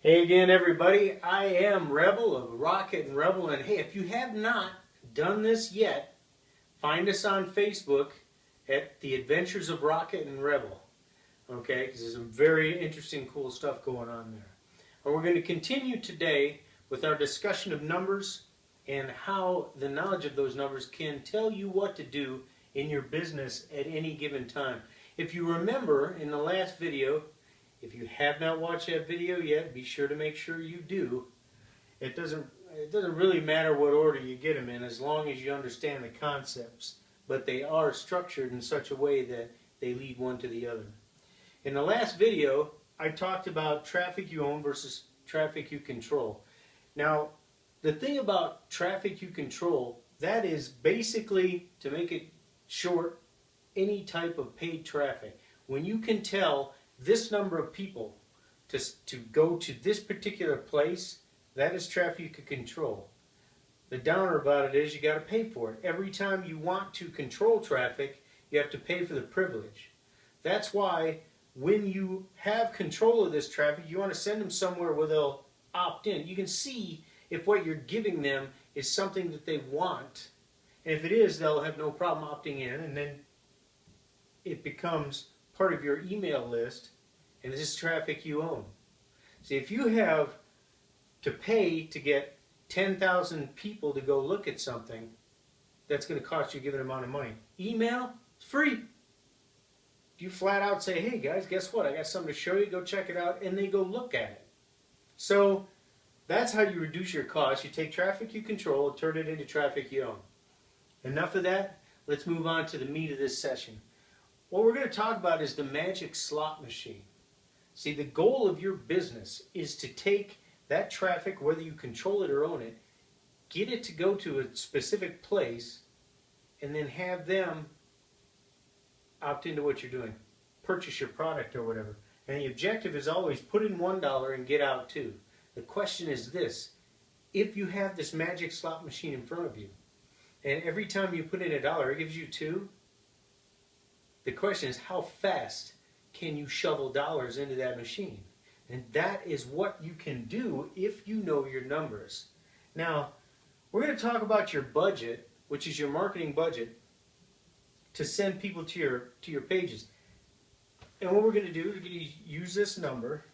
Hey again, everybody. I am Rebel of Rockit and Rebel, and hey, if you have not done this yet, find us on Facebook at The Adventures of Rockit and Rebel. Okay, because there's some very interesting, cool stuff going on there. And we're going to continue today with our discussion of numbers and how the knowledge of those numbers can tell you what to do in your business at any given time. If you remember in the last video, if you have not watched that video yet, be sure to make sure you do. It doesn't really matter what order you get them in as long as you understand the concepts, but they are structured in such a way that they lead one to the other. In the last video, I talked about traffic you own versus traffic you control. Now, the thing about traffic you control, that is basically, to make it short, any type of paid traffic. When you can tell this number of people to go to this particular place, that is traffic you can control. The downer about it is you got to pay for it. Every time you want to control traffic, you have to pay for the privilege. That's why when you have control of this traffic, you want to send them somewhere where they'll opt in. You can see if what you're giving them is something that they want. And if it is, they'll have no problem opting in, and then it becomes part of your email list, and this is traffic you own. See, if you have to pay to get 10,000 people to go look at something, that's going to cost you a given amount of money. Email, it's free. You flat out say, hey guys, guess what? I got something to show you, go check it out, and they go look at it. So that's how you reduce your costs. You take traffic you control and turn it into traffic you own. Enough of that. Let's move on to the meat of this session. What we're going to talk about is the magic slot machine. See, the goal of your business is to take that traffic, whether you control it or own it, get it to go to a specific place, and then have them opt into what you're doing, purchase your product or whatever. And the objective is always put in $1 and get out $2. The question is this: if you have this magic slot machine in front of you, and every time you put in $1, it gives you $2, the question is, how fast can you shovel dollars into that machine? And that is what you can do if you know your numbers. Now, we're going to talk about your budget, which is your marketing budget, to send people to your pages. And what we're going to do is we're going to use this number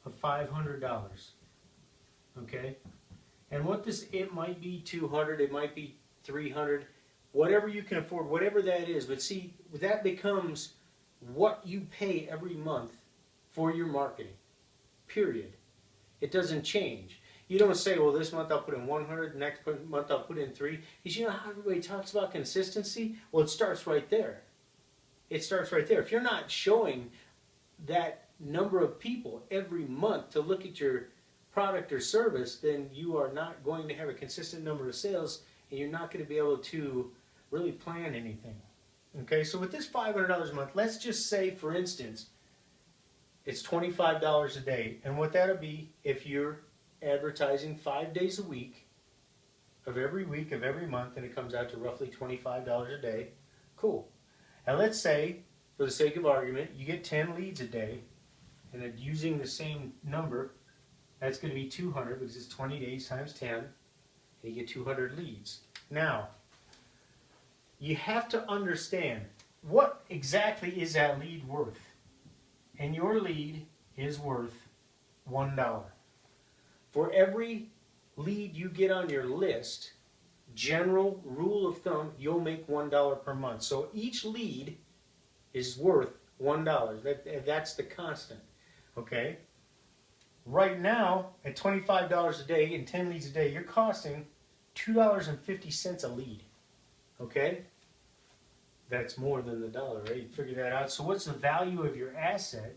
of $500. Okay? And what this, it might be 200, it might be 300, whatever you can afford, whatever that is. But see, that becomes what you pay every month for your marketing, period. It doesn't change. You don't say, well, this month I'll put in 100, next month I'll put in 3. Because you know how everybody talks about consistency? Well, it starts right there. It starts right there. If you're not showing that number of people every month to look at your product or service, then you are not going to have a consistent number of sales, and you're not going to be able to really plan anything. Okay, so with this $500 a month, let's just say, for instance, it's $25 a day. And what that'll be, if you're advertising 5 days a week of every month, and it comes out to roughly $25 a day, cool. And let's say, for the sake of argument, you get 10 leads a day, and then using the same number, that's going to be 200, because it's 20 days times 10, and you get 200 leads. Now, you have to understand, what exactly is that lead worth? And your lead is worth $1. For every lead you get on your list, general rule of thumb, you'll make $1 per month. So each lead is worth $1. That's the constant. Okay? Right now, at $25 a day and 10 leads a day, you're costing $2.50 a lead. Okay? That's more than the dollar, right? You figure that out. So what's the value of your asset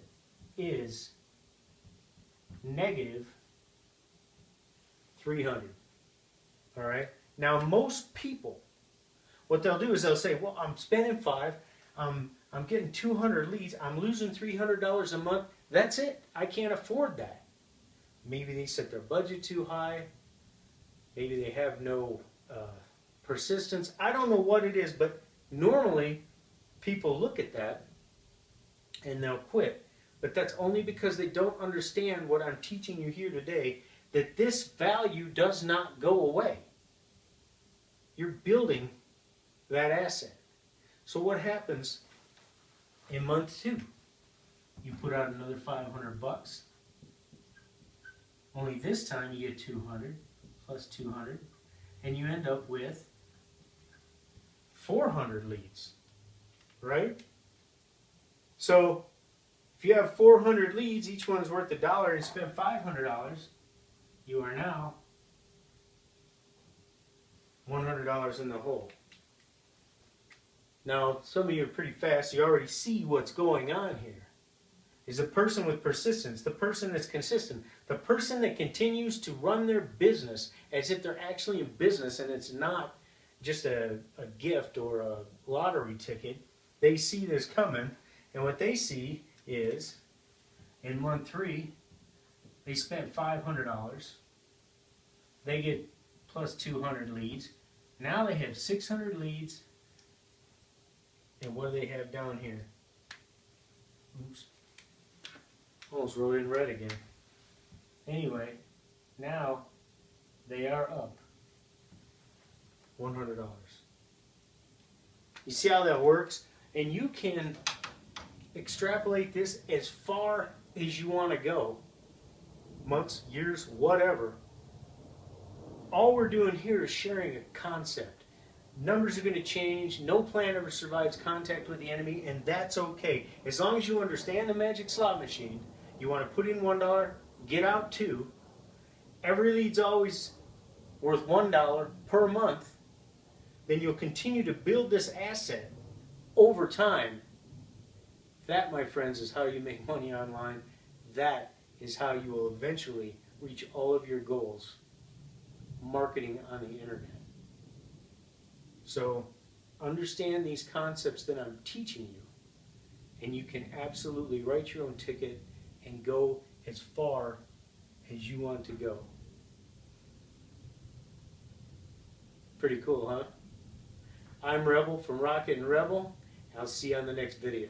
is negative 300. All right? Now, most people, what they'll do is they'll say, well, I'm spending 5, I'm getting 200 leads, I'm losing $300 a month. That's it. I can't afford that. Maybe they set their budget too high. Maybe they have no persistence. I don't know what it is, but normally people look at that and they'll quit. But that's only because they don't understand what I'm teaching you here today, that this value does not go away. You're building that asset. So what happens in month 2? You put out another $500. Only this time you get 200 plus 200, and you end up with 400 leads, right? So if you have 400 leads, each one's worth $1, and you spend $500, you are now $100 in the hole. Now, some of you are pretty fast. You already see what's going on here. Is a person with persistence, the person that's consistent, the person that continues to run their business as if they're actually in business and it's not just a gift or a lottery ticket. They see this coming, and what they see is in month 3, they spent $500. They get plus 200 leads. Now they have 600 leads. And what do they have down here? Oops. Almost wrote in red again. Anyway, now they are up $100. You see how that works? And you can extrapolate this as far as you want to go. Months, years, whatever. All we're doing here is sharing a concept. Numbers are going to change. No plan ever survives contact with the enemy, and that's okay. As long as you understand the magic slot machine, you want to put in $1, get out 2. Every lead's always worth $1 per month. Then you'll continue to build this asset over time. That, my friends, is how you make money online. That is how you will eventually reach all of your goals. Marketing on the internet. So understand these concepts that I'm teaching you, and you can absolutely write your own ticket and go as far as you want to go. Pretty cool, huh? I'm Rebel from Rockit and Rebel. I'll see you on the next video.